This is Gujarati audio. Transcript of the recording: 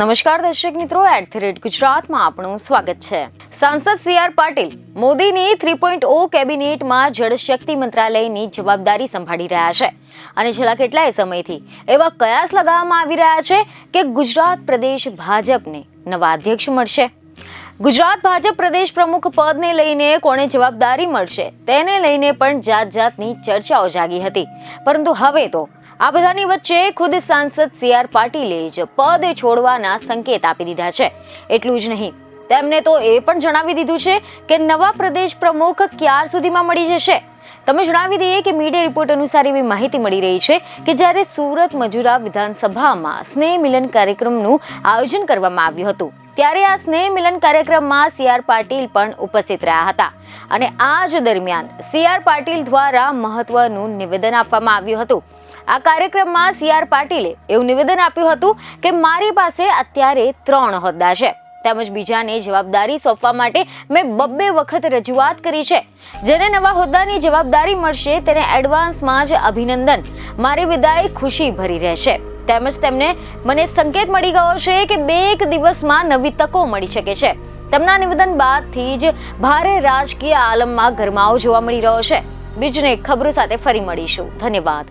નમસ્કાર દર્શક મિત્રો, @ગુજરાતમાં આપનું સ્વાગત છે। સાંસદ CR પાટીલ મોદીની 3.0 કેબિનેટમાં જળશક્તિ મંત્રાલયની જવાબદારી સંભાળી રહ્યા છે અને છેલ્લા કેટલાય સમયથી એવા કયાસ લગાવવામાં આવી રહ્યા છે કે ગુજરાત પ્રદેશ ભાજપને નવા અધ્યક્ષ મળશે। ગુજરાત ભાજપ પ્રદેશ પ્રમુખ પદને લઈને કોને જવાબદારી મળશે તેને લઈને પણ જાતની ચર્ચાઓ જાગી હતી, પરંતુ હવે તો આ બધાની વચ્ચે ખુદ સાંસદ CR પાટીલે જ પદ છોડવાના સંકેત આપી દીધા છે। એટલું જ નહીં, તેમને તો એ પણ જણાવી દીધું છે કે નવા પ્રદેશ પ્રમુખ ક્યાર સુધીમાં મળી જશે। તમે જણાવી દઈએ કે મીડિયા રિપોર્ટ અનુસાર એવી માહિતી મળી રહી છે કે જ્યારે સુરત મજુરા વિધાનસભામાં સ્નેહ મિલન કાર્યક્રમનું આયોજન કરવામાં આવ્યું હતું, ત્યારે આ સ્નેહ મિલન કાર્યક્રમમાં CR પાટીલ પણ ઉપસ્થિત રહ્યા હતા અને આ જ દરમિયાન CR પાટીલ દ્વારા મહત્વનું નિવેદન આપવામાં આવ્યું હતું। આ કાર્યક્રમમાં CR પાટીલે એવું નિવેદન આપ્યું હતું કે મારી પાસે અત્યારે 3 હોદ્દા છે તેમજ બીજાને જવાબદારી સોંપવા માટે મેં 2 વખત રજૂઆત કરી છે। જેને નવા હોદ્દાની જવાબદારી મળશે તેને એડવાન્સમાં જ અભિનંદન, મારી વિદાય ખુશી ભરી રહેશે। તેમજ તેમને મને સંકેત મળી ગયો છે કે 2 દિવસમાં નવી તકો મળી શકે છે। તેમના નિવેદન બાદથી જ ભારે રાજકીય આલમમાં ગરમાવો જોવા મળી રહ્યો છે। બીજને ખબરો સાથે ફરી મળીશું। ધન્યવાદ।